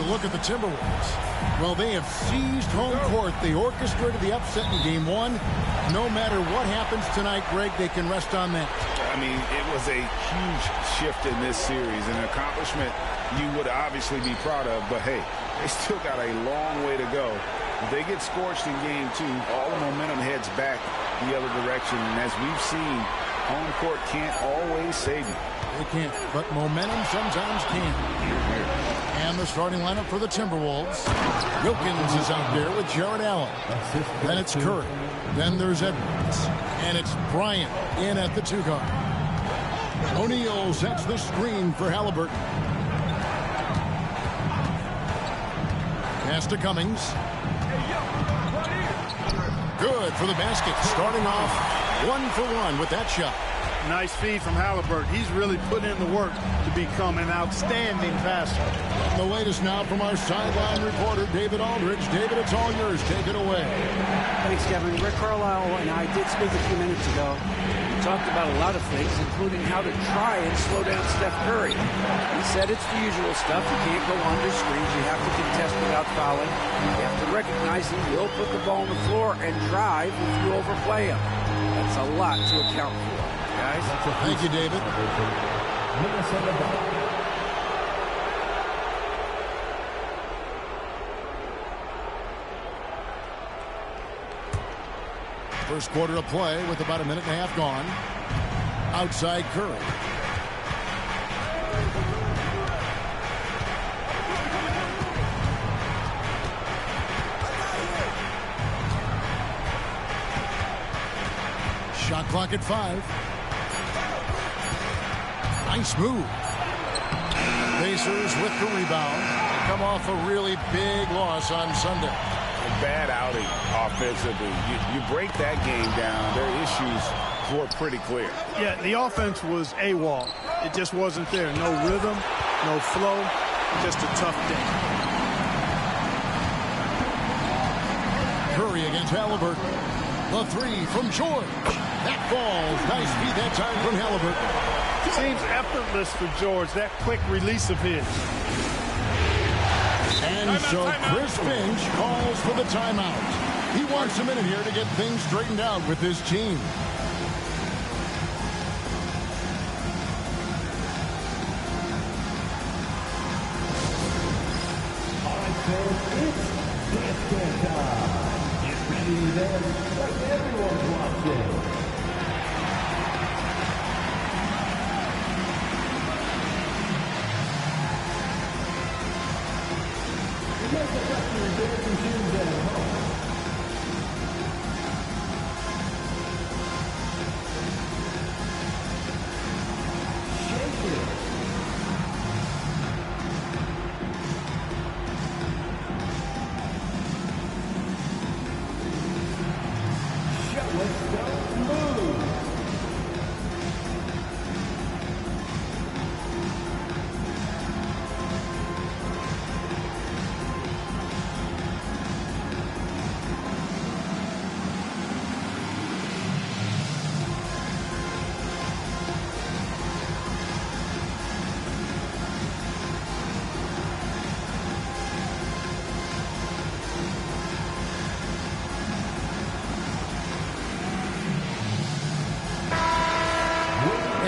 look at the Timberwolves. Well, they have seized home court. They orchestrated the upset in Game 1. No matter what happens tonight, Greg, they can rest on that. I mean, it was a huge shift in this series, an accomplishment you would obviously be proud of, but hey, they still got a long way to go. If they get scorched in Game 2, all the momentum heads back the other direction, and as we've seen, home court can't always save you. They can't, but momentum sometimes can. And the starting lineup for the Timberwolves. Wilkins is out there with Jared Allen. Then it's Curry. Then there's Edwards. And it's Bryant in at the 2 guard. O'Neal sets the screen for Halliburton. Pass to Cummings. Good for the basket. Starting off 1 for 1 with that shot. Nice feed from Halliburton. He's really put in the work to become an outstanding passer. The latest now from our sideline reporter, David Aldridge. David, it's all yours. Take it away. Thanks, Kevin. Rick Carlisle and I did speak a few minutes ago. We talked about a lot of things, including how to try and slow down Steph Curry. He said it's the usual stuff. You can't go under screens. You have to contest without fouling. You have to recognize he will put the ball on the floor and drive if you overplay him. That's a lot to account for. Guys. Thank you, David. First quarter of play with about a minute and a half gone. Outside Curry. Shot clock at 5. Nice move. Pacers with the rebound. Come off a really big loss on Sunday. A bad outing offensively. You break that game down, their issues were pretty clear. Yeah, the offense was AWOL. It just wasn't there. No rhythm, no flow, just a tough day. Curry against Halliburton. The 3 from George. That falls. Nice feed that time from Halliburton. Seems effortless for George, that quick release of his. And so Chris Finch calls for the timeout. He wants a minute here to get things straightened out with his team. All right, folks, it's dance time. Get ready then, like everyone's watching.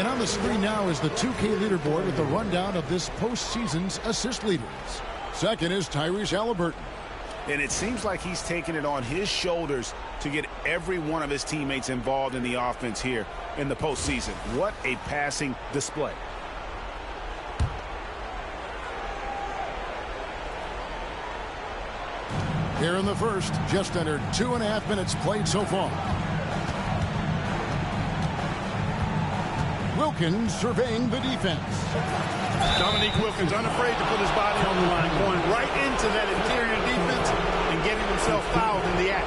On the screen now is the 2K leaderboard with the rundown of this postseason's assist leaders. Second is Tyrese Halliburton. And it seems like he's taking it on his shoulders to get every one of his teammates involved in the offense here in the postseason. What a passing display. Here in the first, just under 2.5 minutes played so far. Wilkins surveying the defense. Dominique Wilkins unafraid to put his body on the line, going right into that interior defense and getting himself fouled in the act.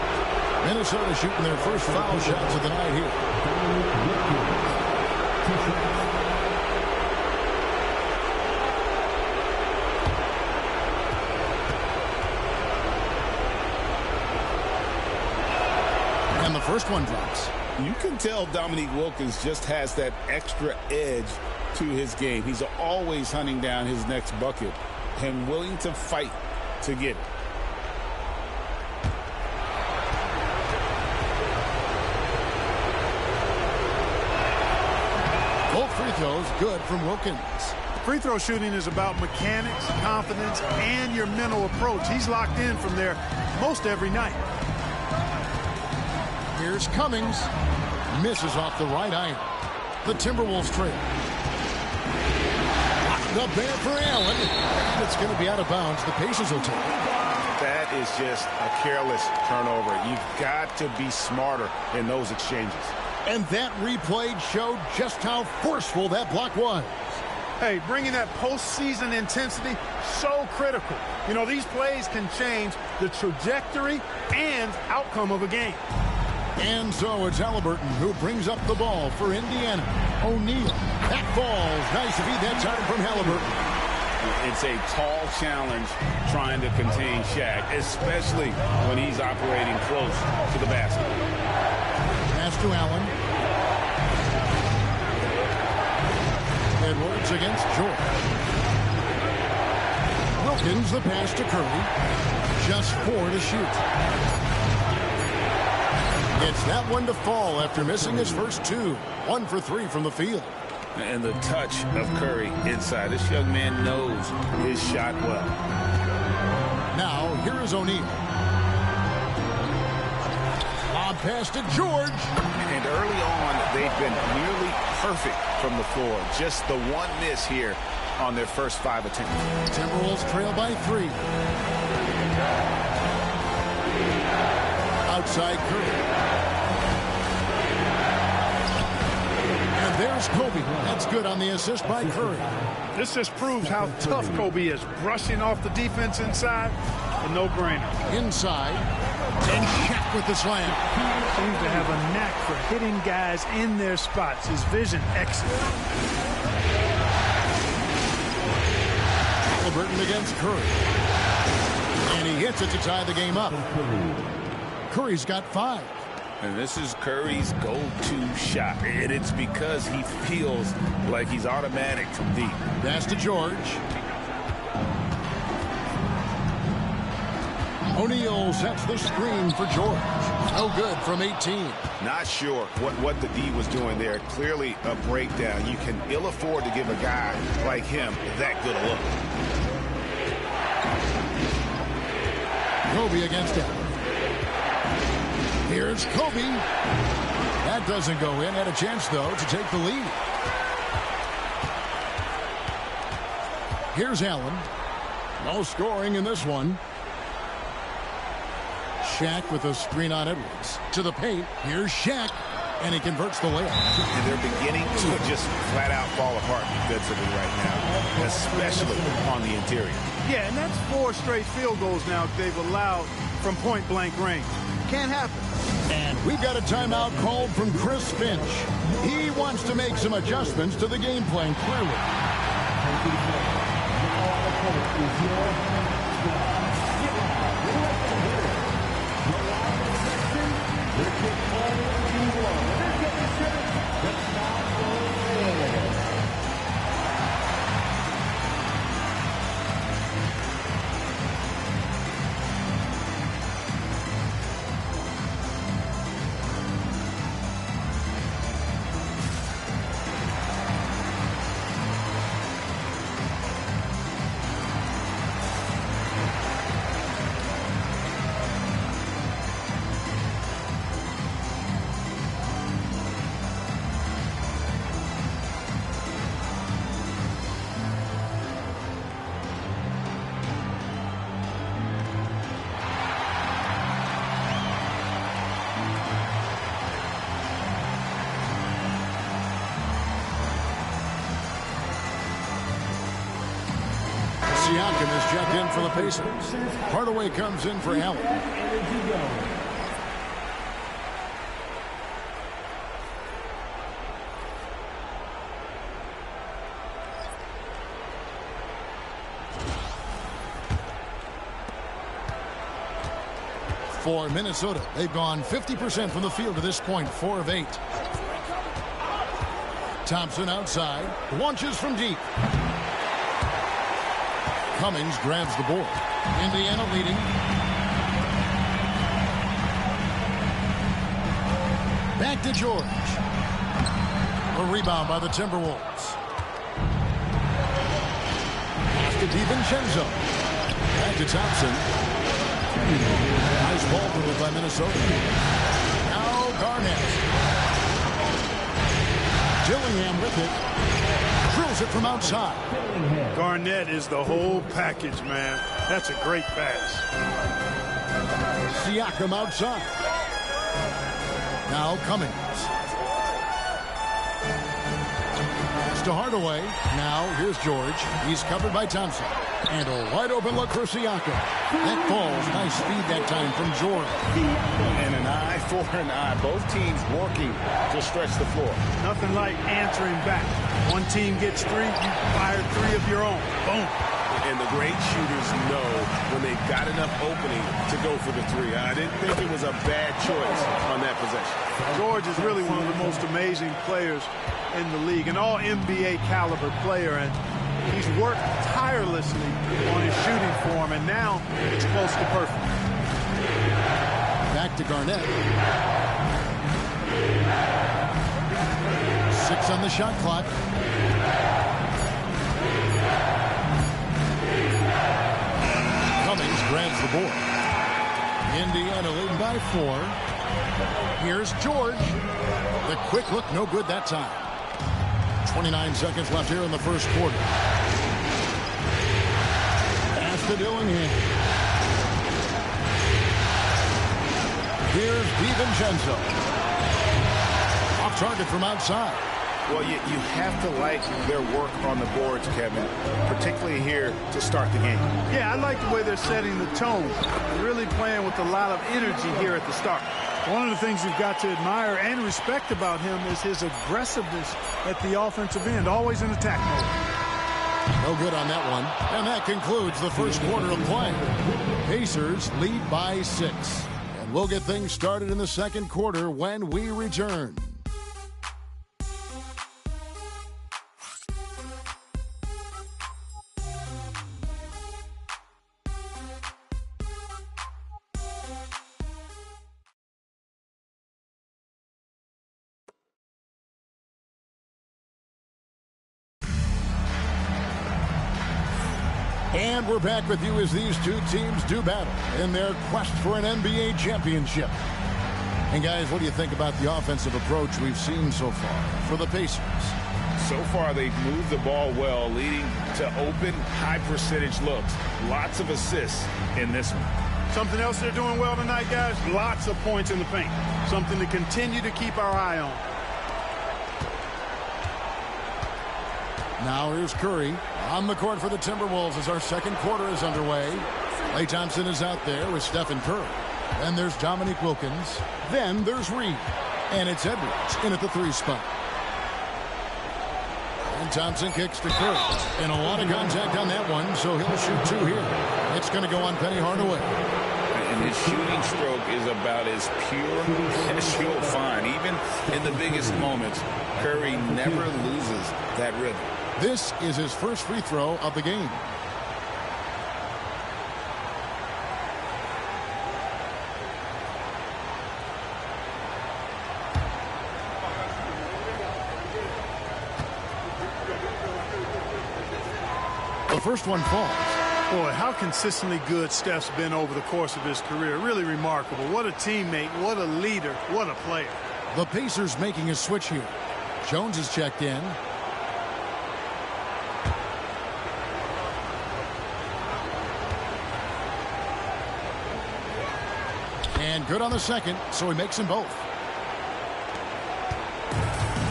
Minnesota shooting their first foul shots of the night here. And the first one drops. You can tell Dominique Wilkins just has that extra edge to his game. He's always hunting down his next bucket. and willing to fight to get it. Both free throws good from Wilkins. Free throw shooting is about mechanics, confidence, and your mental approach. He's locked in from there most every night. Here's Cummings. Misses off the right iron. The Timberwolves trail. The bear for Allen. It's going to be out of bounds. The Pacers will take it. That is just a careless turnover. You've got to be smarter in those exchanges. And that replay showed just how forceful that block was. Hey, bringing that postseason intensity, so critical. You know, these plays can change the trajectory and outcome of a game. And so it's Halliburton who brings up the ball for Indiana. O'Neal. That falls. Nice to feed that time from Halliburton. It's a tall challenge trying to contain Shaq, especially when he's operating close to the basket. Pass to Allen. Edwards against George. Wilkins, the pass to Curry. Just 4 to shoot. It's that one to fall after missing his first 2. 1 for 3 from the field. And the touch of Curry inside. This young man knows his shot well. Now, here is O'Neal. Lob pass to George. And early on, they've been nearly perfect from the floor. Just the one miss here on their first 5 attempts. Timberwolves trail by 3. Outside Curry. And there's Kobe. That's good on the assist by Curry. This just proves how tough Kobe is. Brushing off the defense inside, a no-brainer. Inside. And Shaq with the slam. Seems to have a knack for hitting guys in their spots. His vision excellent. Halliburton against Curry. And he hits it to tie the game up. Curry's got 5. And this is Curry's go-to shot. And it's because he feels like he's automatic from deep. Pass to George. O'Neal sets the screen for George. No good from 18. Not sure what the D was doing there. Clearly a breakdown. You can ill afford to give a guy like him that good a look. Kobe against Allen. Here's Kobe. That doesn't go in. Had a chance, though, to take the lead. Here's Allen. No scoring in this one. Shaq with a screen on Edwards. To the paint. Here's Shaq. And he converts the layup. And they're beginning to just flat out fall apart defensively right now, especially on the interior. Yeah, and that's 4 straight field goals now they've allowed from point-blank range. Can't happen. And we've got a timeout called from Chris Finch. He wants to make some adjustments to the game plan, clearly. Siakam is checked in for the Pacers. Hardaway comes in for Allen. For Minnesota, they've gone 50% from the field to this point, 4 of 8. Thompson outside, launches from deep. Cummings grabs the board. Indiana leading. Back to George. A rebound by the Timberwolves. Pass to DiVincenzo. Back to Thompson. Nice ball movement by Minnesota. Now Garnett. Dillingham with it. Drills it from outside. Garnett is the whole package, man. That's a great pass. Siakam outside. Now Cummings. Pass to Hardaway. Now here's George. He's covered by Thompson. And a wide open look for Siakam. That falls. Nice speed that time from George. And an eye for an eye. Both teams working to stretch the floor. Nothing like answering back. One team gets three, you fire three of your own. Boom. And the great shooters know when they've got enough opening to go for the three. I didn't think it was a bad choice on that possession. George is really one of the most amazing players in the league, an all-NBA caliber player, and he's worked tirelessly on his shooting form, and now it's close to perfect. Back to Garnett. 6 on the shot clock. Cummings grabs the board. Indiana leading by 4. Here's George. The quick look, no good that time. 29 seconds left here in the first quarter. Pass to Dillingham. Here's DiVincenzo. Off target from outside. Well, you have to like their work on the boards, Kevin, particularly here to start the game. Yeah, I like the way they're setting the tone. They're really playing with a lot of energy here at the start. One of the things you've got to admire and respect about him is his aggressiveness at the offensive end, always in attack mode. No good on that one. And that concludes the first quarter of play. Pacers lead by 6. And we'll get things started in the second quarter when we return. And we're back with you as these two teams do battle in their quest for an NBA championship. And guys, what do you think about the offensive approach we've seen so far for the Pacers? So far, they've moved the ball well, leading to open, high-percentage looks. Lots of assists in this one. Something else they're doing well tonight, guys, lots of points in the paint. Something to continue to keep our eye on. Now here's Curry on the court for the Timberwolves as our second quarter is underway. Klay Thompson is out there with Stephen Curry. Then there's Dominique Wilkins. Then there's Reed. And it's Edwards in at the 3 spot. And Thompson kicks to Curry. And a lot of contact on that one, so he'll shoot 2 here. It's going to go on Penny Hardaway. And his shooting stroke is about as pure as you'll find. Even in the biggest moments, Curry never loses that rhythm. This is his first free throw of the game. The first one falls. Boy, how consistently good Steph's been over the course of his career. Really remarkable. What a teammate, what a leader, what a player. The Pacers making a switch here. Jones is checked in. And good on the second, so he makes them both.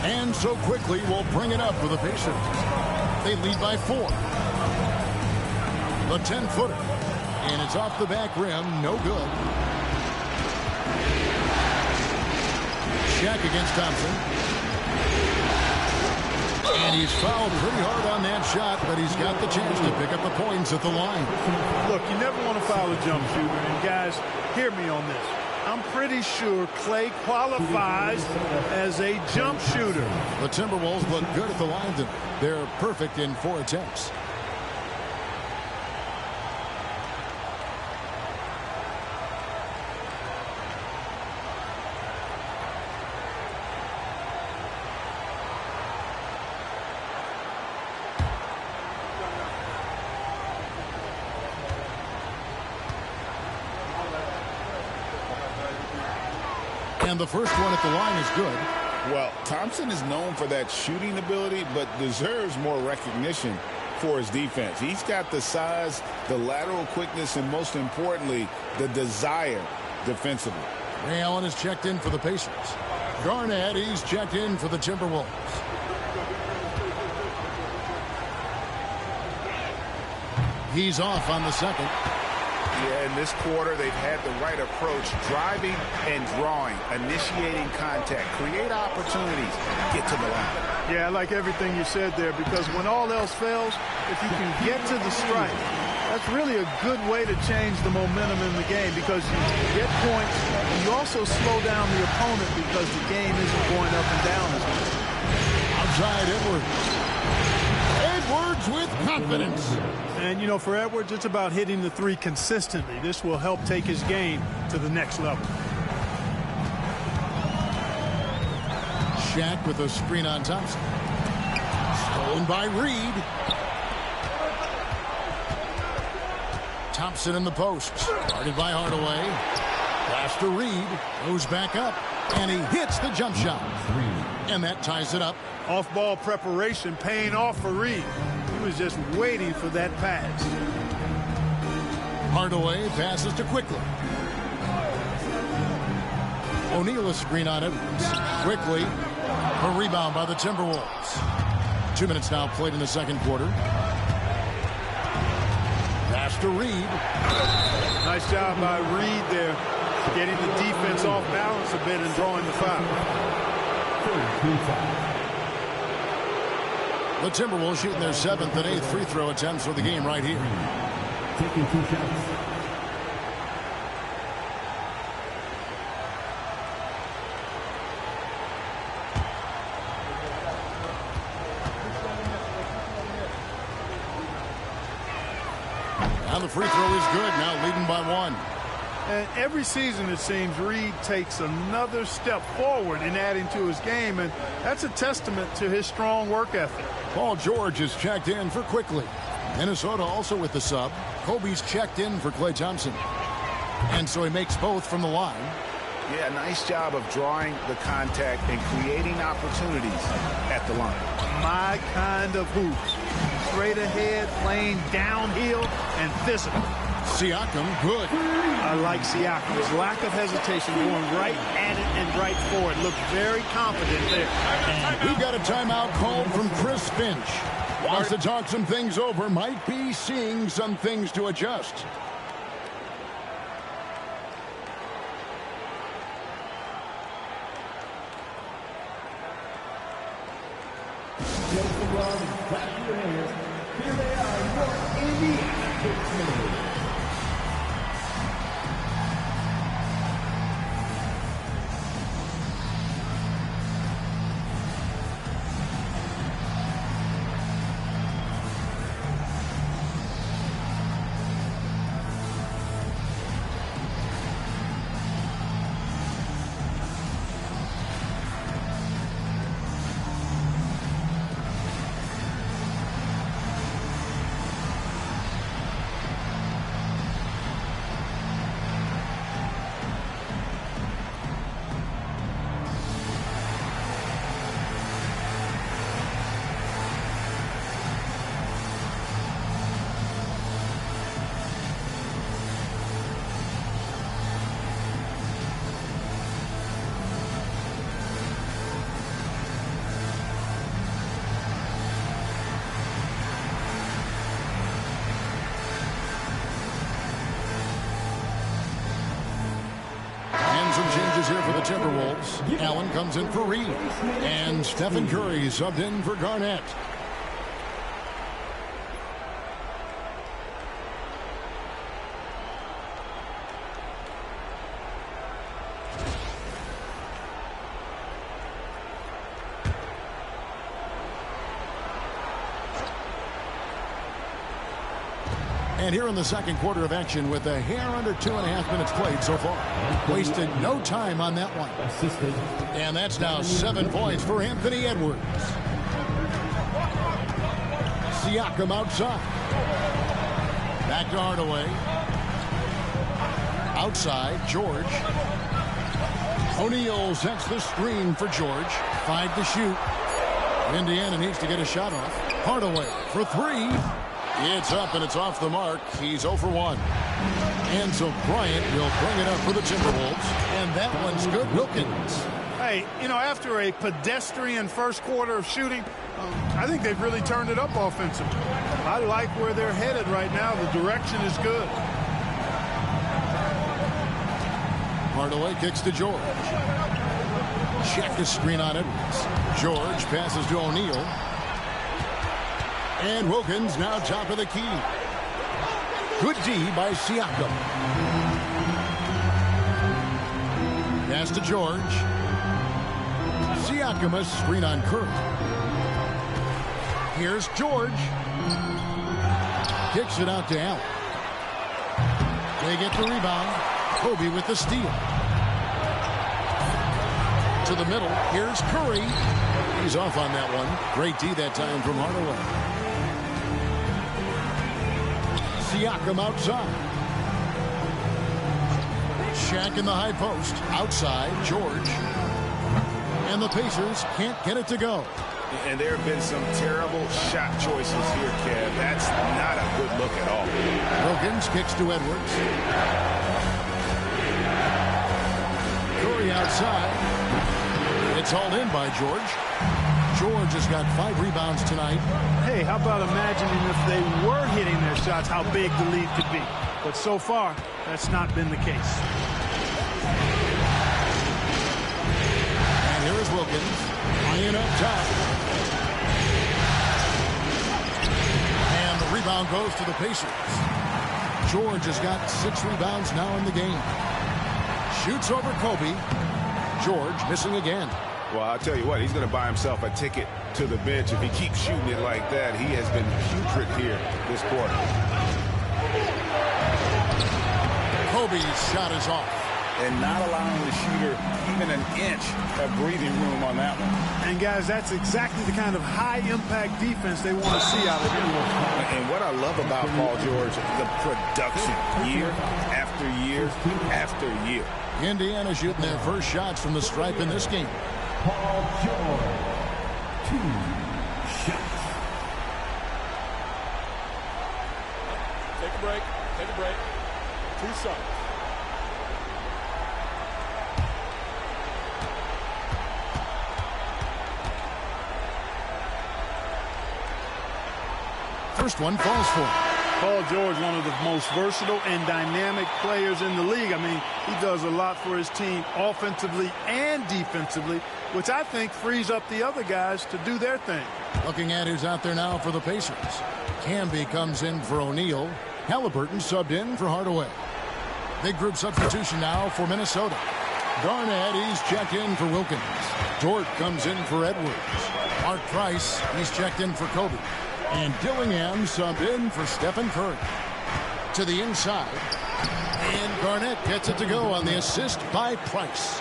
And so quickly we'll bring it up for the Pacers. They lead by 4. The 10-footer. And it's off the back rim, no good. Shaq against Thompson. And he's fouled pretty hard on that shot, but he's got the chance to pick up the points at the line. Look, you never want to foul a jump shooter. And guys, hear me on this. I'm pretty sure Klay qualifies as a jump shooter. The Timberwolves look good at the line tonight. They're perfect in 4 attempts. And the first one at the line is good. Well, Thompson is known for that shooting ability, but deserves more recognition for his defense. He's got the size, the lateral quickness, and most importantly, the desire defensively. Ray Allen is checked in for the Pacers. Garnett, he's checked in for the Timberwolves. He's off on the second. Yeah, in this quarter, they've had the right approach, driving and drawing, initiating contact, create opportunities, get to the line. Yeah, I like everything you said there, because when all else fails, if you can get to the strike, that's really a good way to change the momentum in the game, because you get points and you also slow down the opponent because the game isn't going up and down as much. Outside Edwards. Edwards with confidence. And, you know, for Edwards, it's about hitting the three consistently. This will help take his game to the next level. Shaq with a screen on Thompson. Stolen by Reed. Thompson in the post. Guarded by Hardaway. Pass to Reed. Goes back up. And he hits the jump shot. And that ties it up. Off-ball preparation paying off for Reed. He was just waiting for that pass. Hardaway passes to Quickly. O'Neal a screen on Edwards. Quickly. A rebound by the Timberwolves. 2 minutes now played in the second quarter. Pass to Reed. Nice job by Reed there, getting the defense off balance a bit and drawing the foul. The Timberwolves shooting their 7th and 8th free throw attempts for the game right here. Taking 2 shots. Now the free throw is good. Now leading by 1. And every season, it seems, Reed takes another step forward in adding to his game, and that's a testament to his strong work ethic. Paul George is checked in for Quickly. Minnesota also with the sub. Kobe's checked in for Klay Thompson. And so he makes both from the line. Yeah, nice job of drawing the contact and creating opportunities at the line. My kind of hoops. Straight ahead, playing downhill, and physical. Siakam, good. I like Siakam's lack of hesitation, going right at it and right for it. Looked very confident there. And we've got a timeout called from Chris Finch. Wants to talk some things over. Might be seeing some things to adjust. Clap your hands. Here they are, your Indiana Pacers. Here for the Timberwolves. Allen comes in for Reed. And Stephen Curry subbed in for Garnett. And here in the second quarter of action with a hair under 2.5 minutes played so far. Wasted no time on that one. And that's now 7 points for Anthony Edwards. Siakam outside. Back to Hardaway. Outside, George. O'Neal sets the screen for George. 5 to shoot. Indiana needs to get a shot off. Hardaway for 3. It's up and it's off the mark. He's 0 for 1. And so Bryant will bring it up for the Timberwolves. And that one's good. Wilkins. Hey, you know, after a pedestrian first quarter of shooting, I think they've really turned it up offensively. I like where they're headed right now. The direction is good. Hardaway kicks to George. Check the screen on Edwards. George passes to O'Neal. And Wilkins now top of the key. Good D by Siakam. Pass to George. Siakam a screen on Curry. Here's George. Kicks it out to Allen. They get the rebound. Kobe with the steal. To the middle. Here's Curry. He's off on that one. Great D that time from Hardaway. Siakam outside. Shaq in the high post. Outside, George. And the Pacers can't get it to go. And there have been some terrible shot choices here, Kev. That's not a good look at all. Wilkins kicks to Edwards. Curry outside. It's hauled in by George. George has got 5 rebounds tonight. Hey, how about imagining if they were hitting their shots, how big the lead could be. But so far, that's not been the case. And here is Wilkins. High up top. And the rebound goes to the Pacers. George has got 6 rebounds now in the game. Shoots over Kobe. George missing again. Well, I'll tell you what, he's going to buy himself a ticket to the bench. If he keeps shooting it like that, he has been putrid here this quarter. Kobe's shot is off. And not allowing the shooter even an inch of breathing room on that one. And, guys, that's exactly the kind of high-impact defense they want to see out of him. And what I love about Paul George, the production year after year after year. Indiana shooting their first shots from the stripe in this game. Paul George, 2 shots. Take a break. Take a break. 2 shots. First one falls for him. Paul George, one of the most versatile and dynamic players in the league. I mean, he does a lot for his team offensively and defensively, which I think frees up the other guys to do their thing. Looking at who's out there now for the Pacers. Camby comes in for O'Neal. Halliburton subbed in for Hardaway. Big group substitution now for Minnesota. Garnett, he's checked in for Wilkins. Dort comes in for Edwards. Mark Price, he's checked in for Kobe. And Dillingham subbed in for Stephen Curry. To the inside. And Garnett gets it to go on the assist by Price.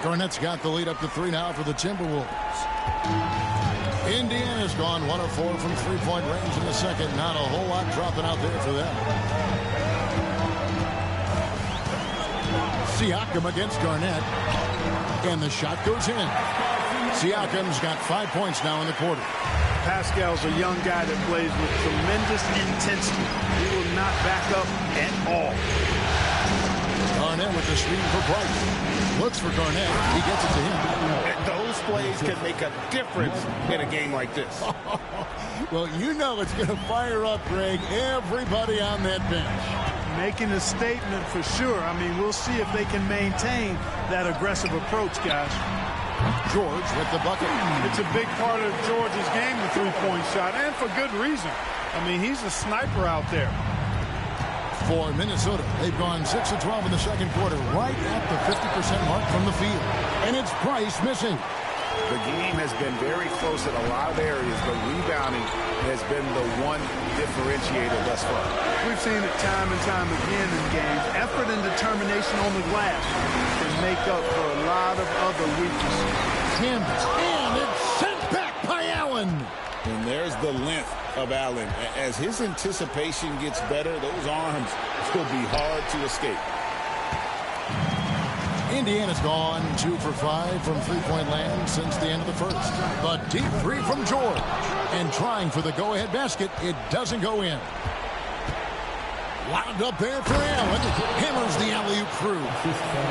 Garnett's got the lead up to 3 now for the Timberwolves. Indiana's gone 1 of 4 from 3-point range in the second. Not a whole lot dropping out there for them. Siakam against Garnett. And the shot goes in. Siakam's got 5 points now in the quarter. Pascal's a young guy that plays with tremendous intensity. He will not back up at all. Garnett with the screen for Price. Looks for Garnett. He gets it to him. And those plays can make a difference in a game like this. Well, you know it's going to fire up, Greg, everybody on that bench. Making a statement for sure. I mean, we'll see if they can maintain that aggressive approach, guys. George with the bucket. It's a big part of George's game, the three-point shot, and for good reason. I mean, he's a sniper out there. For Minnesota, they've gone 6 of 12 in the second quarter, right at the 50% mark from the field. And it's Price missing. The game has been very close in a lot of areas, but rebounding has been the one differentiator thus far. We've seen it time and time again in games. Effort and determination on the glass can make up for a lot of other weaknesses. Campbell, and it's sent back by Allen. And there's the length of Allen. As his anticipation gets better, those arms will be hard to escape. Indiana's gone 2 for 5 from three-point land since the end of the first. The deep three from George. And trying for the go-ahead basket. It doesn't go in. Wound up there for Allen. Hammers the alley-oop through.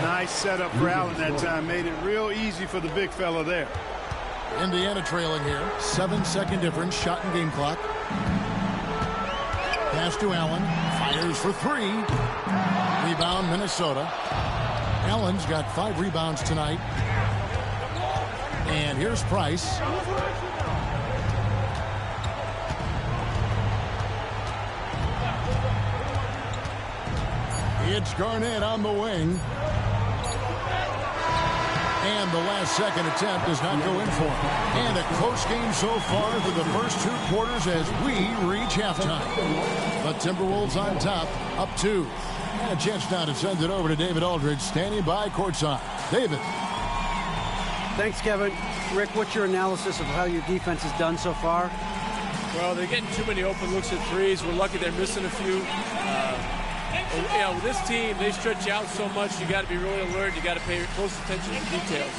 Nice setup for Allen that time. Made it real easy for the big fella there. Indiana trailing here. 7-second difference. Shot and game clock. Pass to Allen. Fires for 3. Rebound Minnesota. Allen's got 5 rebounds tonight. And here's Price. It's Garnett on the wing. And the last second attempt does not go in for him. And a close game so far through the first 2 quarters as we reach halftime. The Timberwolves on top, up 2. And a chance now to send it over to David Aldridge, standing by courtside. David. Thanks, Kevin. Rick, what's your analysis of how your defense has done so far? Well, they're getting too many open looks at threes. We're lucky they're missing a few. You know, with this team, they stretch you out so much, you got to be really alert. You got to pay close attention to details.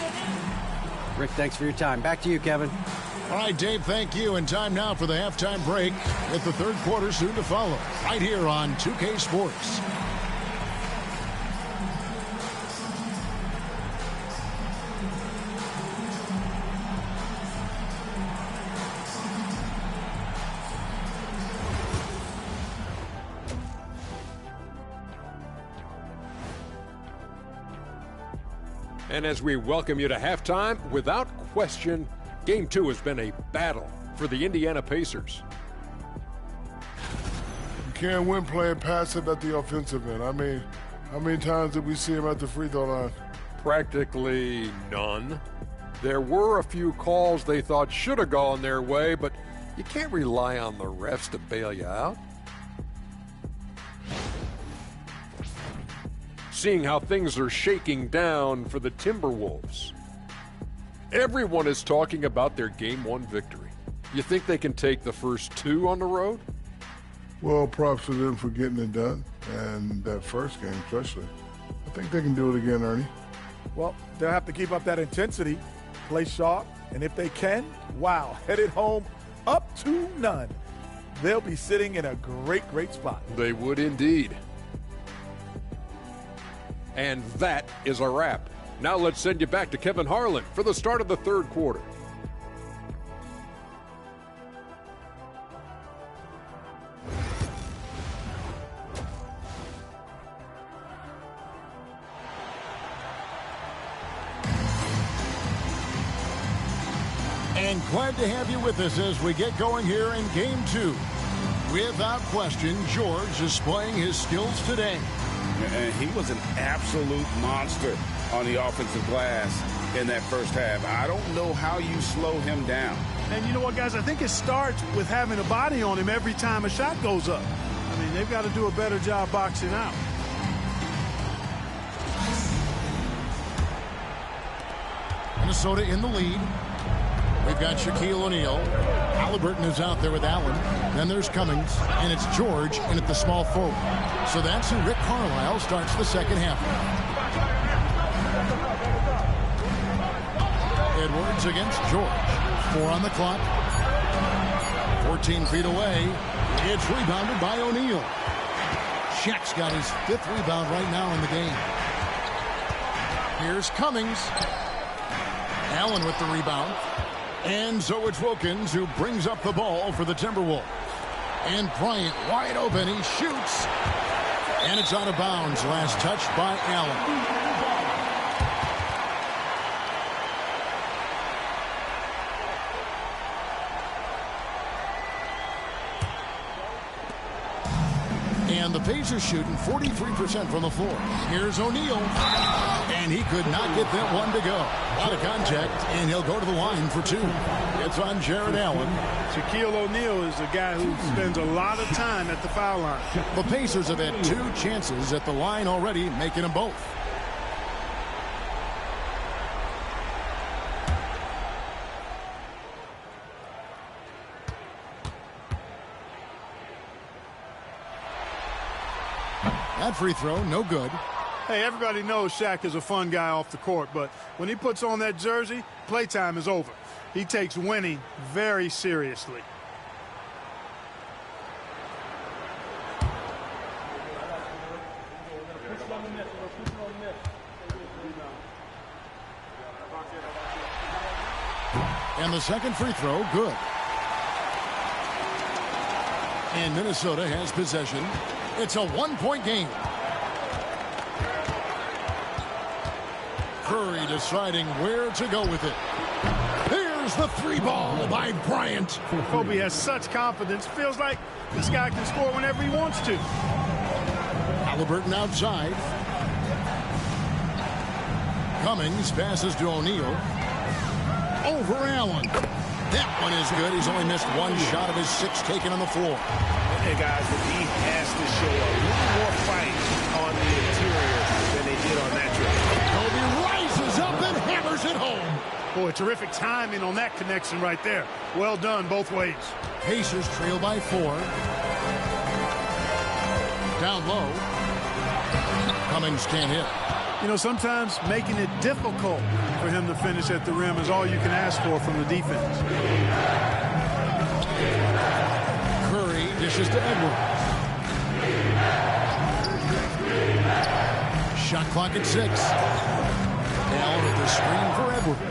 Rick, thanks for your time. Back to you, Kevin. All right, Dave, thank you. And time now for the halftime break with the third quarter soon to follow. Right here on 2K Sports. And as we welcome you to halftime, without question, Game 2 has been a battle for the Indiana Pacers. You can't win playing passive at the offensive end. I mean, how many times did we see him at the free throw line? Practically none. There were a few calls they thought should have gone their way, but you can't rely on the refs to bail you out. Seeing how things are shaking down for the Timberwolves. Everyone is talking about their Game 1 victory. You think they can take the first 2 on the road? Well, props to them for getting it done, and that first game especially. I think they can do it again, Ernie. Well, they'll have to keep up that intensity, play sharp, and if they can, wow, headed home up to none. They'll be sitting in a great, great spot. They would indeed. And that is a wrap. Now let's send you back to Kevin Harlan for the start of the third quarter. And glad to have you with us as we get going here in Game 2. Without question, George displaying his skills today. And he was an absolute monster on the offensive glass in that first half. I don't know how you slow him down. And you know what, guys? I think it starts with having a body on him every time a shot goes up. I mean, they've got to do a better job boxing out. Minnesota in the lead. We've got Shaquille O'Neal. Halliburton is out there with Allen. Then there's Cummings, and it's George in at the small forward. So that's who Rick Carlisle starts the second half. Edwards against George. 4 on the clock. 14 feet away. It's rebounded by O'Neal. Shaq's got his 5th rebound right now in the game. Here's Cummings. Allen with the rebound. And so it's Wilkins who brings up the ball for the Timberwolves. And Bryant wide open. He shoots. And it's out of bounds. Last touch by Allen. And the Pacers shooting 43% from the floor. Here's O'Neal. And he could not get that one to go. A lot of contact, and he'll go to the line for 2. It's on Jared Allen. Shaquille O'Neal is a guy who spends a lot of time at the foul line. The Pacers have had 2 chances at the line already, making them both. That free throw, no good. Hey, everybody knows Shaq is a fun guy off the court, but when he puts on that jersey, playtime is over. He takes winning very seriously. And the second free throw, good. And Minnesota has possession. It's a one-point game. Curry deciding where to go with it. Here's the three ball by Bryant. Kobe has such confidence. Feels like this guy can score whenever he wants to. Halliburton outside. Cummings passes to O'Neal. Over Allen. That one is good. He's only missed one shot of his 6 taken on the floor. Hey, guys, but he has to show a little more fight on the interior than they did on that trip. Kobe rises up and hammers it home. Boy, terrific timing on that connection right there. Well done both ways. Pacers trail by 4. Down low. Cummings can't hit. You know, sometimes making it difficult for him to finish at the rim is all you can ask for from the defense. Curry dishes to Edwards. Shot clock at 6. Allen with the screen for Edwards.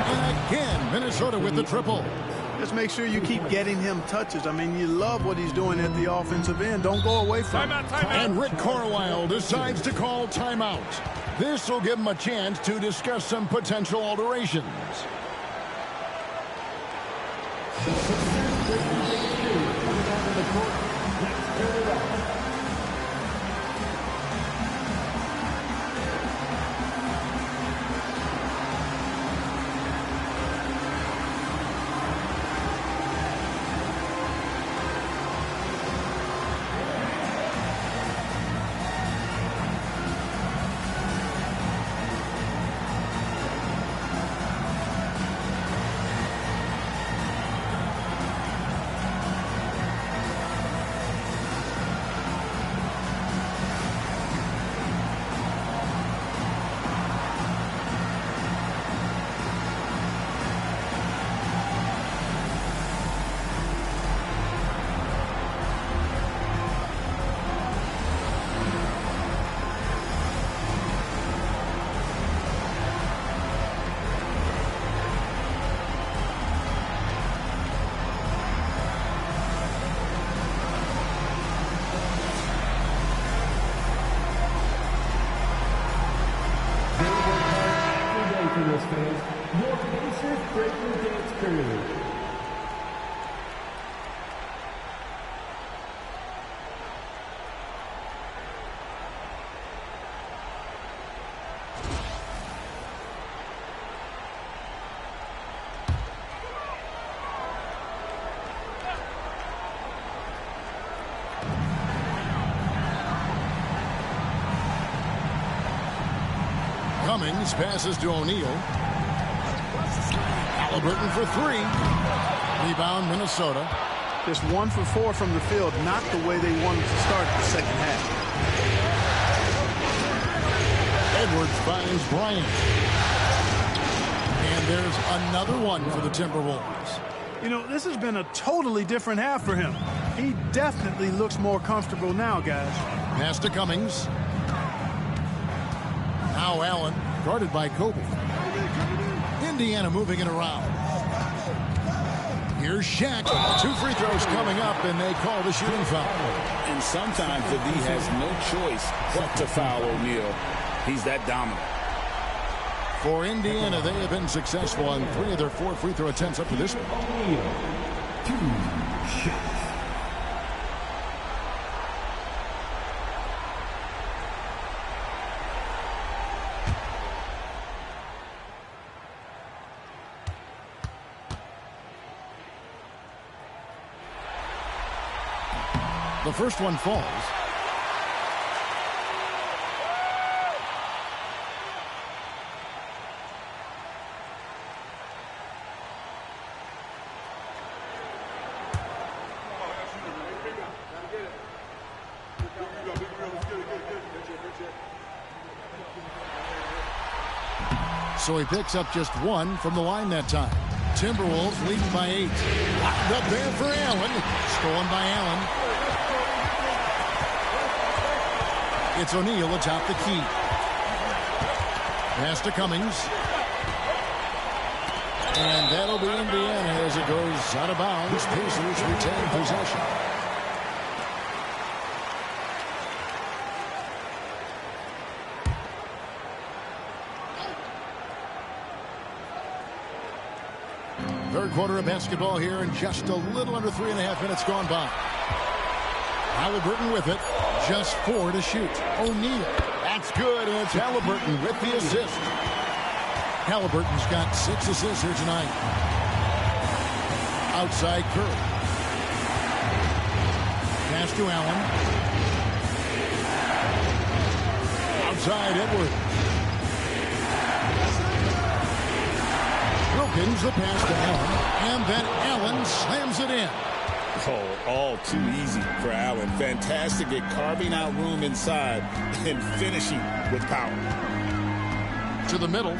And again, Minnesota with the triple. Just make sure you keep getting him touches. I mean, you love what he's doing at the offensive end. Don't go away from it. And Rick Carlisle decides to call timeout. This will give him a chance to discuss some potential alterations. Your Pacers breaking dance period. Cummings passes to O'Neal. Halliburton for 3. Rebound, Minnesota. Just 1 for 4 from the field, not the way they wanted to start the second half. Edwards finds Bryant. And there's another one for the Timberwolves. You know, this has been a totally different half for him. He definitely looks more comfortable now, guys. Pass to Cummings. Now Allen, guarded by Kobe. Indiana moving it around. Here's Shaq. 2 free throws coming up, and they call the shooting foul. And sometimes the D has no choice but to foul O'Neal. He's that dominant. For Indiana, they have been successful on 3 of their 4 free throw attempts up to this one. 2 shots. The first one falls. So he picks up just one from the line that time. Timberwolves leading by 8. Locked up there for Allen. Stolen by Allen. It's O'Neal atop the key. Pass to Cummings. And that'll be Indiana as it goes out of bounds. Pacers retain possession. Third quarter of basketball here, and just a little under 3.5 minutes gone by. Halliburton with it. Just 4 to shoot. O'Neal. That's good, and it's Halliburton with the assist. Halliburton's got 6 assists here tonight. Outside Curry. Pass to Allen. Outside Edwards. Wilkins the pass to Allen, and then Allen slams it in. Oh, all too easy for Allen. Fantastic at carving out room inside and finishing with power. To the middle.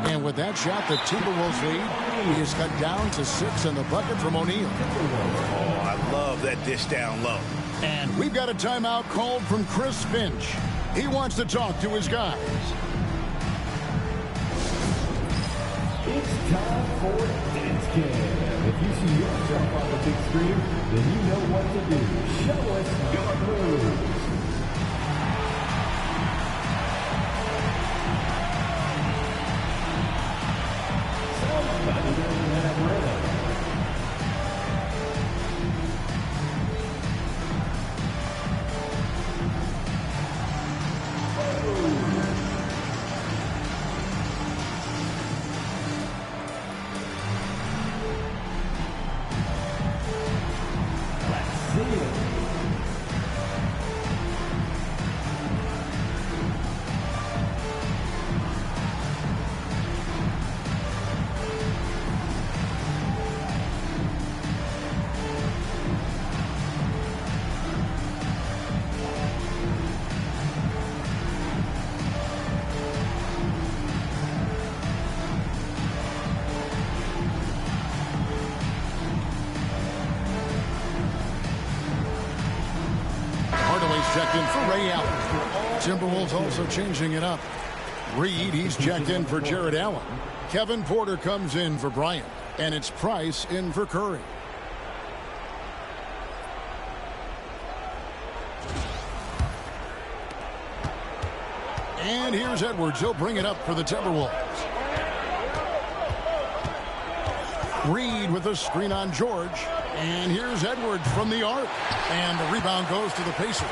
And with that shot, the Timberwolves lead. He is cut down to 6 in the bucket from O'Neal. Oh, I love that dish down low. And we've got a timeout called from Chris Finch. He wants to talk to his guys. It's time for Dance Cam. If you see yourself on the big screen, then you know what to do. Show us your moves. Somebody doesn't have rhythm. Checked in for Ray Allen. Timberwolves also changing it up. Reed, he's checked in for Jared Allen. Kevin Porter comes in for Bryant. And it's Price in for Curry. And here's Edwards. He'll bring it up for the Timberwolves. Reed with a screen on George. And here's Edwards from the arc. And the rebound goes to the Pacers.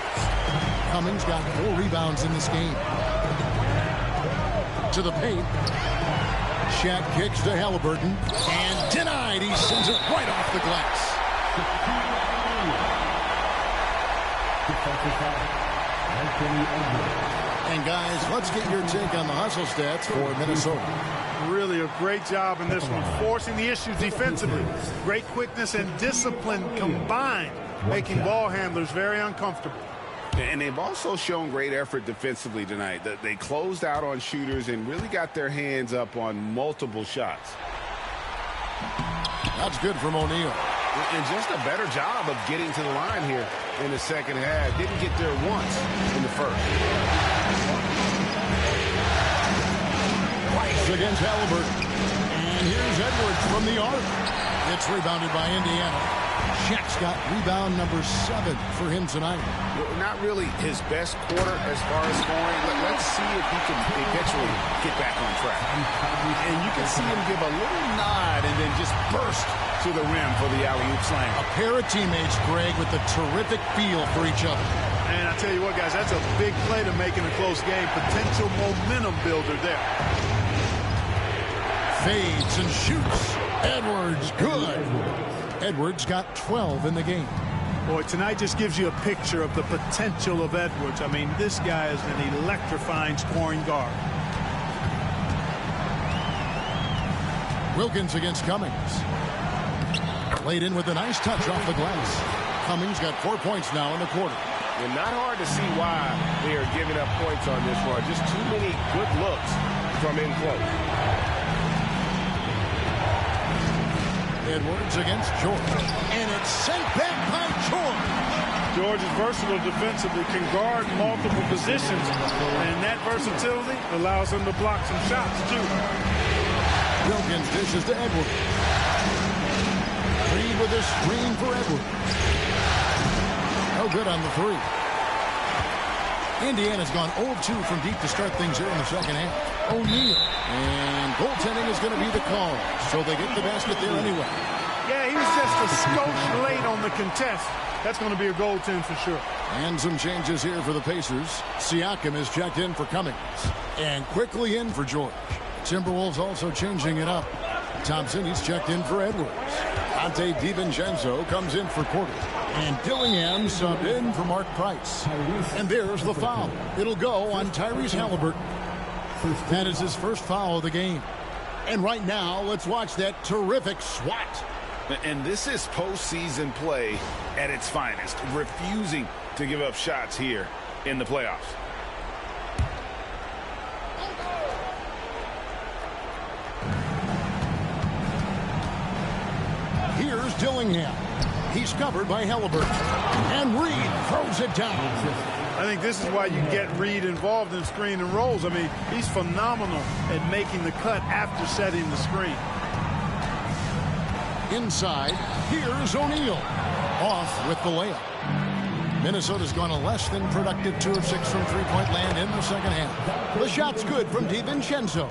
Cummings got 4 rebounds in this game. To the paint. Shaq kicks to Halliburton. And denied. He sends it right off the glass. And guys, let's get your take on the hustle stats for Minnesota. Really a great job in this one, forcing the issue defensively. Great quickness and discipline combined, making ball handlers very uncomfortable. And they've also shown great effort defensively tonight. They closed out on shooters and really got their hands up on multiple shots. That's good from O'Neal. And just a better job of getting to the line here in the second half. Didn't get there once in the first. Price against Halliburton. And here's Edwards from the arc. It's rebounded by Indiana. Shaq's got rebound number 7 for him tonight. Not really his best quarter as far as scoring. Let's see if he can eventually get back on track. And you can see him give a little nod and then just burst to the rim for the alley-oop slam. A pair of teammates, Greg, with a terrific feel for each other. And I tell you what, guys, that's a big play to make in a close game. Potential momentum builder there. Fades and shoots. Edwards, good. Edwards got 12 in the game. Boy, tonight just gives you a picture of the potential of Edwards. I mean, this guy is an electrifying scoring guard. Wilkins against Cummings. Laid in with a nice touch off the glass. Cummings got 4 points now in the quarter. And not hard to see why they are giving up points on this one. Just too many good looks from in close. Edwards against George. And it's sent back by George. George is versatile defensively, can guard multiple positions, and that versatility allows him to block some shots, too. Wilkins dishes to Edwards. Reed with a screen for Edwards. No good on the three. Indiana's gone 0-2 from deep to start things here in the second half. O'Neal. And goaltending is going to be the call. So they get the basket there anyway. Yeah, he was just a skosh late on the contest. That's going to be a goaltend for sure. And some changes here for the Pacers. Siakam is checked in for Cummings. And quickly in for George. Timberwolves also changing it up. Thompson, he's checked in for Edwards. Ante DiVincenzo comes in for Porter. And Dillingham subbed in for Mark Price. And there's the foul. It'll go on Tyrese Halliburton. That is his first foul of the game. And right now, let's watch that terrific swat. And this is postseason play at its finest, refusing to give up shots here in the playoffs. Here's Dillingham. He's covered by Halliburton. And Reed throws it down. I think this is why you get Reed involved in screen and rolls. I mean, he's phenomenal at making the cut after setting the screen. Inside, here's O'Neal. Off with the layup. Minnesota's gone a less than productive 2 of 6 from three-point land in the second half. The shot's good from DiVincenzo.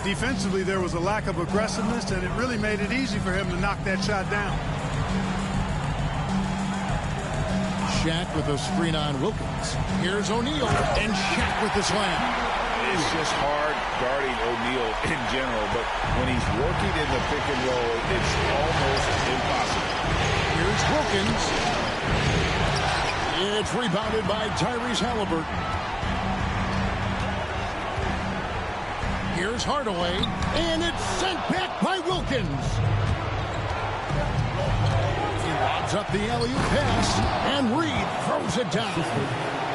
Defensively, there was a lack of aggressiveness, and it really made it easy for him to knock that shot down. Shaq with a screen on Wilkins. Here's O'Neal, and Shaq with the slam. It's just hard guarding O'Neal in general, but when he's working in the pick and roll, it's almost impossible. Here's Wilkins. It's rebounded by Tyrese Halliburton. Here's Hardaway, and it's sent back by Wilkins. He lobs up the alley-oop pass, and Reed throws it down.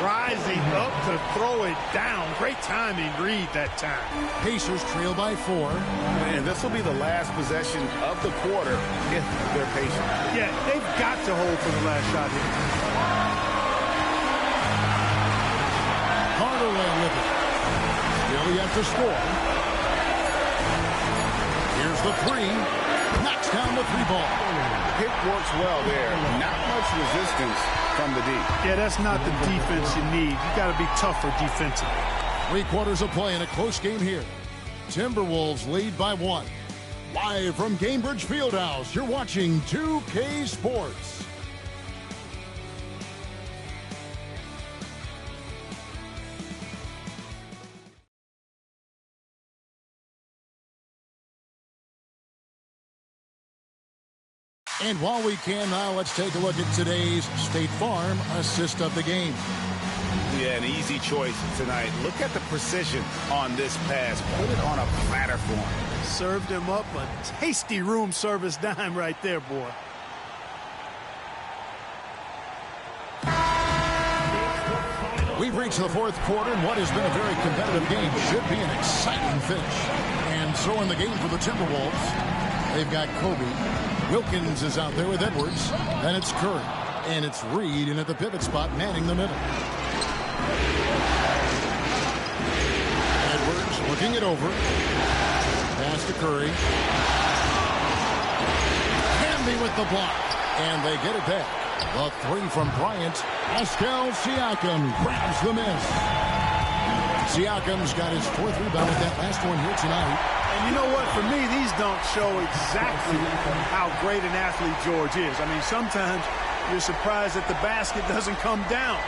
Rising up to throw it down. Great timing, Reed, that time. Pacers trail by 4. And this will be the last possession of the quarter if they're patient. Yeah, they've got to hold for the last shot here. Hardaway with it. Still yet to score. Here's the three. Knocks down the three ball. Pick works well there. Not much resistance from the D. Yeah, that's not the defense you need. You got to be tougher defensively. 3 quarters of play in a close game here. Timberwolves lead by 1. Live from Gainbridge Fieldhouse, you're watching 2K Sports. And while we can now, let's take a look at today's State Farm assist of the game. Yeah, an easy choice tonight. Look at the precision on this pass. Put it on a platter for him. Served him up a tasty room service dime right there, boy. We've reached the 4th quarter, and what has been a very competitive game should be an exciting finish. And so in the game for the Timberwolves, they've got Kobe. Wilkins is out there with Edwards. Then it's Curry. And it's Reed in at the pivot spot, manning the middle. Edwards looking it over. Pass to Curry. Hamby with the block. And they get it back. The 3 from Bryant. Pascal Siakam grabs the miss. Siakam's got his 4th rebound with that last one here tonight. And you know what? For me, these don't show exactly how great an athlete George is. I mean, sometimes you're surprised that the basket doesn't come down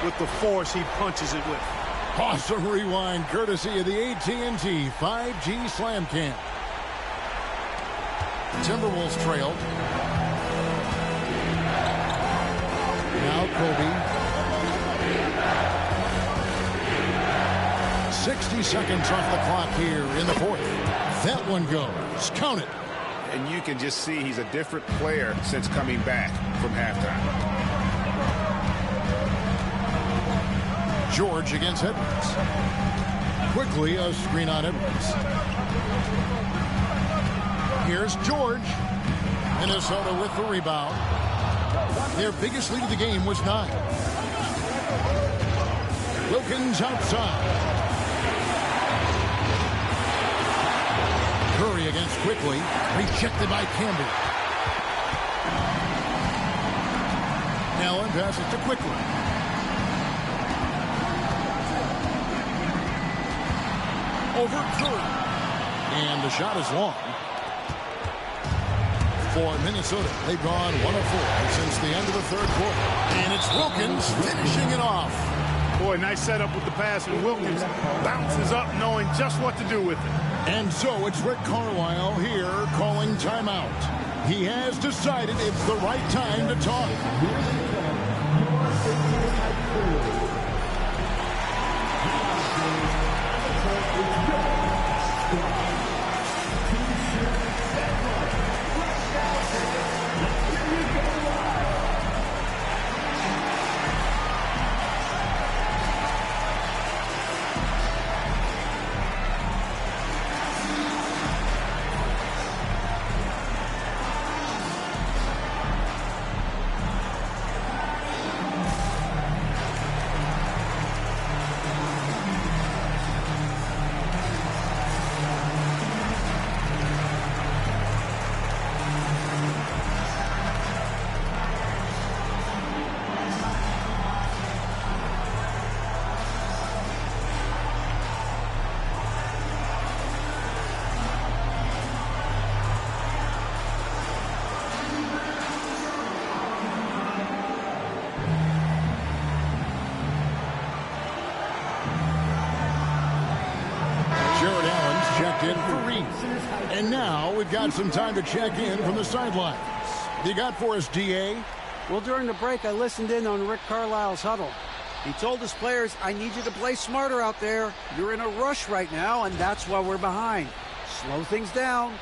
with the force he punches it with. Awesome rewind courtesy of the AT&T 5G Slam Cam. Timberwolves trailed. Now Kobe. 60 seconds off the clock here in the 4th. That one goes. Count it. And you can just see he's a different player since coming back from halftime. George against Edwards. Quickly a screen on Edwards. Here's George. Minnesota with the rebound. Their biggest lead of the game was 9. Wilkins outside. Curry against Quickly. Rejected by Camby. Allen passes to Quickly. Over Curry. And the shot is long. For Minnesota, they've gone 1 of 4 since the end of the third quarter. And it's Wilkins finishing it off. Boy, nice setup with the pass, and Wilkins bounces up knowing just what to do with it. And so it's Rick Carlisle here calling timeout. He has decided it's the right time to talk. In for Reed. And now we've got some time to check in from the sidelines. You got for us, D.A.? Well, during the break, I listened in on Rick Carlisle's huddle. He told his players, I need you to play smarter out there. You're in a rush right now, and that's why we're behind. Slow things down.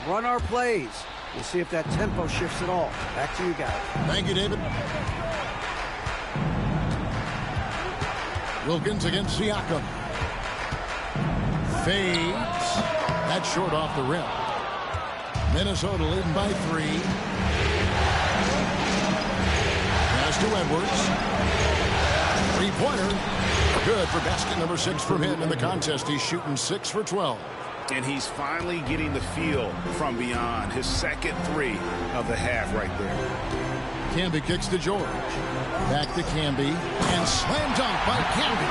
Run our plays. We'll see if that tempo shifts at all. Back to you guys. Thank you, David. Wilkins against Siakam. Fades. That's short off the rim. Minnesota leading by 3. Pass to Edwards. Three-pointer. Good for basket number 6 from him in the contest. He's shooting 6 for 12. And he's finally getting the feel from beyond. His second 3 of the half right there. Camby kicks to George. Back to Camby. And slam dunk by Camby.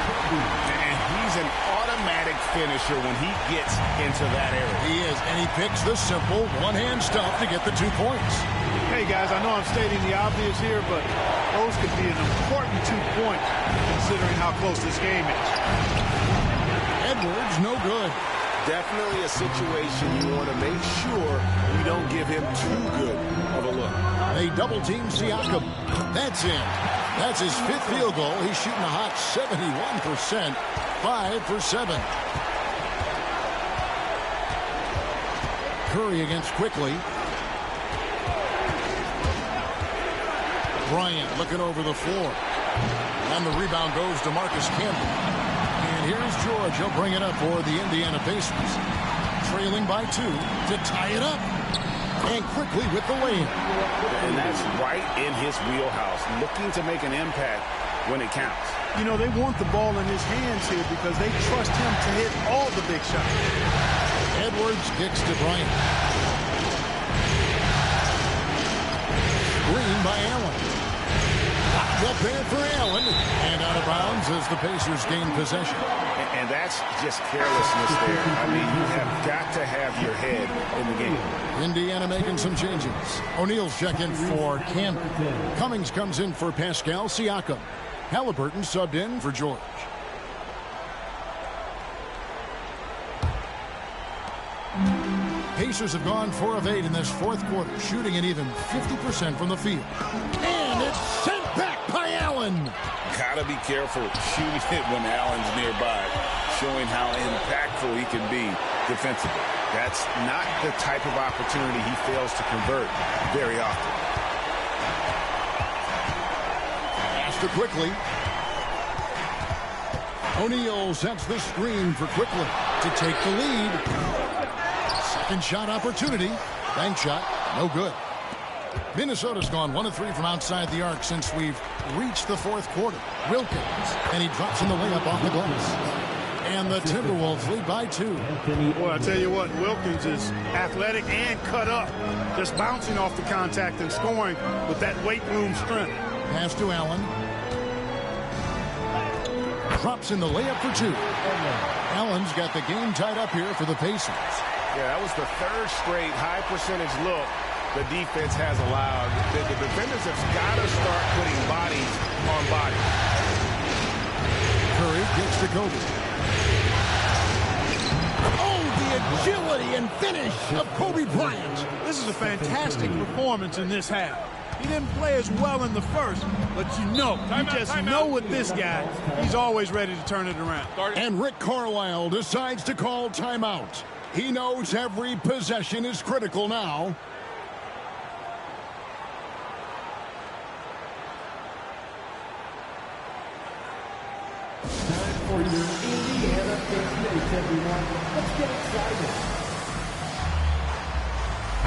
And he's an automatic finisher when he gets into that area. He is, and he picks the simple one-hand stuff to get the 2 points. Hey, guys, I know I'm stating the obvious here, but those could be an important 2 points considering how close this game is. Edwards, no good. Definitely a situation you want to make sure you don't give him too good of a look. They double-team Siakam. That's in. That's his 5th field goal. He's shooting a hot 71%. 5 for 7. Curry against Quickly. Bryant looking over the floor. And the rebound goes to Marcus Camby. And here's George. He'll bring it up for the Indiana Pacers. Trailing by 2 to tie it up. And Quickly with the layup. And that's right in his wheelhouse. Looking to make an impact when it counts. You know, they want the ball in his hands here because they trust him to hit all the big shots. Edwards kicks to Bryant. Screen by Allen. Well paired for Allen. And out of bounds as the Pacers gain possession. And that's just carelessness there. I mean, you have got to have your head in the game. Indiana making some changes. O'Neal's checking for Camby. Cummings comes in for Pascal Siakam. Halliburton subbed in for George. Pacers have gone 4 of 8 in this 4th quarter, shooting an even 50% from the field. And it's sent back by Allen. Gotta be careful shooting it when Allen's nearby, showing how impactful he can be defensively. That's not the type of opportunity he fails to convert very often. Quickly. O'Neal sets the screen for Quickly to take the lead. Second shot opportunity. Bank shot, no good. Minnesota's gone 1 of 3 from outside the arc since we've reached the fourth quarter. Wilkins, and he drops in the layup off the glass. And the Timberwolves lead by 2. Boy, I tell you what, Wilkins is athletic and cut up. Just bouncing off the contact and scoring with that weight room strength. Pass to Allen. Drops in the layup for 2. Allen's got the game tied up here for the Pacers. Yeah, that was the third straight high percentage look the defense has allowed. The defenders have got to start putting bodies on bodies. Curry gets to Kobe. Oh, the agility and finish of Kobe Bryant. This is a fantastic performance in this half. He didn't play as well in the first, but you just know with this guy, he's always ready to turn it around. And Rick Carlisle decides to call timeout. He knows every possession is critical now. Time for your Indiana Thursdays, everyone. Let's get excited.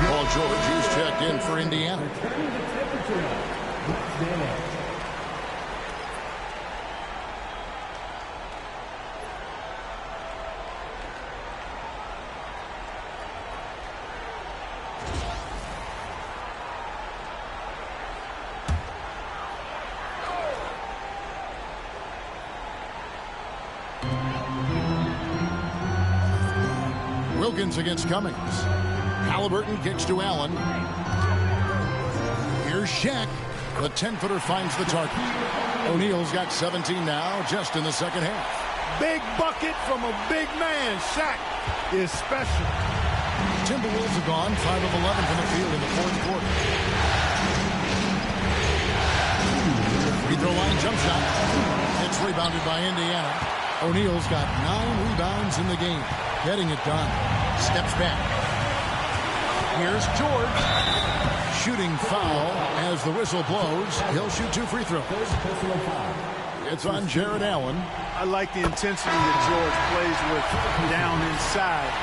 Paul George is checked in for Indiana. Turning the temperature up. Let's dance. Wilkins against Cummings. Halliburton kicks to Allen. Here's Shaq. The 10-footer finds the target. O'Neal's got 17 now, just in the second half. Big bucket from a big man. Shaq is special. Timberwolves have gone 5 of 11 from the field in the fourth quarter. Free throw line jump shot. It's rebounded by Indiana. O'Neal's got 9 rebounds in the game. Getting it done. Steps back. Here's George. Shooting foul as the whistle blows. He'll shoot 2 free throws. It's on Jared Allen. I like the intensity that George plays with down inside.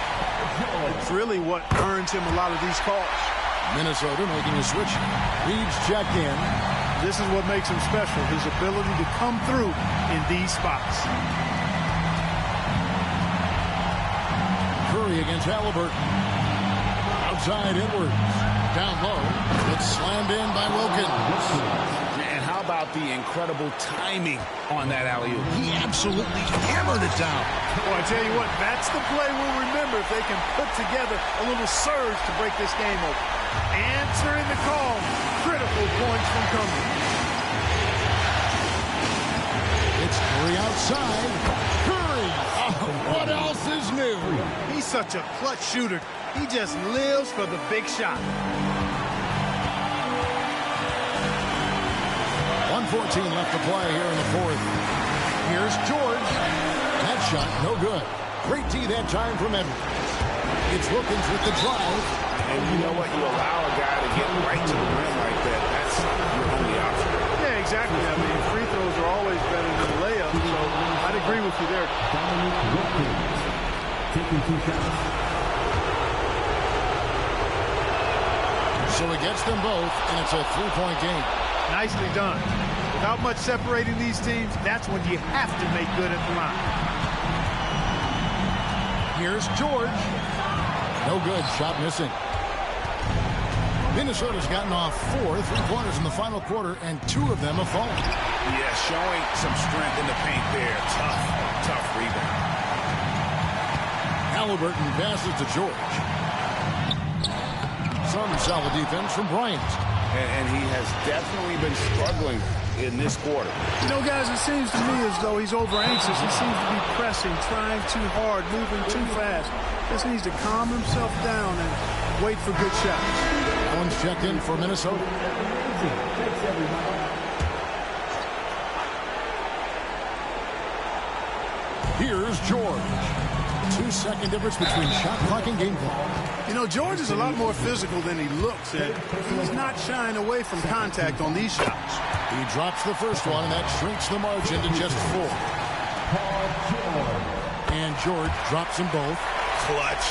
It's really what earns him a lot of these calls. Minnesota making a switch. Reed's checked in. This is what makes him special, his ability to come through in these spots. Curry against Halliburton. Outside Edwards. Down low. It's slammed in by Wilkins. And how about the incredible timing on that alley-oop? He absolutely hammered it down. Well, I tell you what, that's the play we'll remember if they can put together a little surge to break this game open. Answering the call. Critical points from Cummings. It's Curry outside. Curry! What else is new? He's such a clutch shooter. He just lives for the big shot. 1:14 left to play here in the fourth. Here's George. That shot, no good. Great D that time from Edwards. It's Wilkins with the drive. And you know what? You allow a guy to get right to the rim like that. That's your only option. Yeah, exactly. I mean, free throws are always better than layups, so I'd agree with you there. Taking 2 shots. So it gets them both, and it's a 3-point game. Nicely done. Without much separating these teams, that's when you have to make good at the line. Here's George. No good. Shot missing. Minnesota's gotten off 4 3-pointers in the final quarter, and 2 of them have fallen. Yeah, showing some strength in the paint there. Tough rebound. Halliburton passes to George. Some solid defense from Bryant. And he has definitely been struggling in this quarter. You know, guys, it seems to me as though he's over-anxious. He seems to be pressing, trying too hard, moving too fast. Just needs to calm himself down and wait for good shots. Allen's checked in for Minnesota. Here's George. 2-second difference between shot clock and game clock. You know, George is a lot more physical than he looks, and he's not shying away from contact on these shots. He drops the first one, and that shrinks the margin to just 4. And George drops them both. Clutch.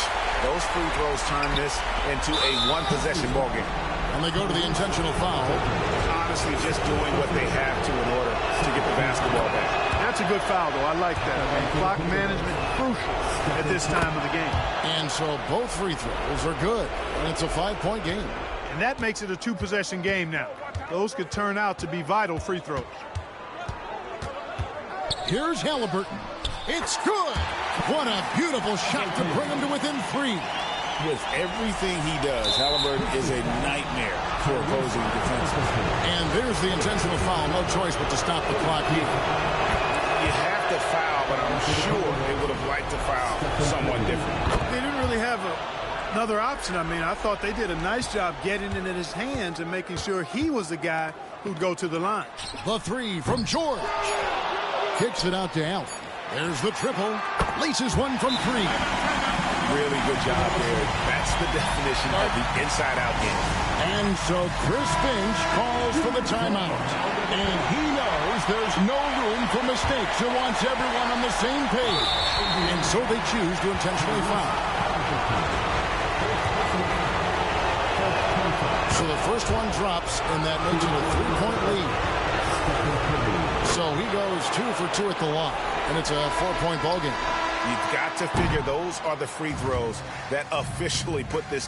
Those free throws turn this into a one-possession ball game. And they go to the intentional foul. Honestly, just doing what they have to in order to get the basketball back. That's a good foul, though. I like that. I mean, clock management crucial at this time of the game. And so both free throws are good. And it's a 5-point game. And that makes it a 2-possession game now. Those could turn out to be vital free throws. Here's Halliburton. It's good. What a beautiful shot to bring him to within 3. With everything he does, Halliburton is a nightmare for opposing defenses. And there's the intentional foul. No choice but to stop the clock here. You have to foul, but I'm sure they would have liked to foul someone different. They didn't really have another option. I mean, I thought they did a nice job getting it in his hands and making sure he was the guy who'd go to the line. The 3 from George. Kicks it out to Allen. There's the triple. Laces one from 3. Really good job there. That's the definition of the inside-out game. And so Chris Finch calls for the timeout. And he knows there's no room for mistakes. He wants everyone on the same page. And so they choose to intentionally foul. So the first one drops, and that makes it a 3-point lead. So he goes 2 for 2 at the line. And it's a 4-point ball game. You've got to figure those are the free throws that officially put this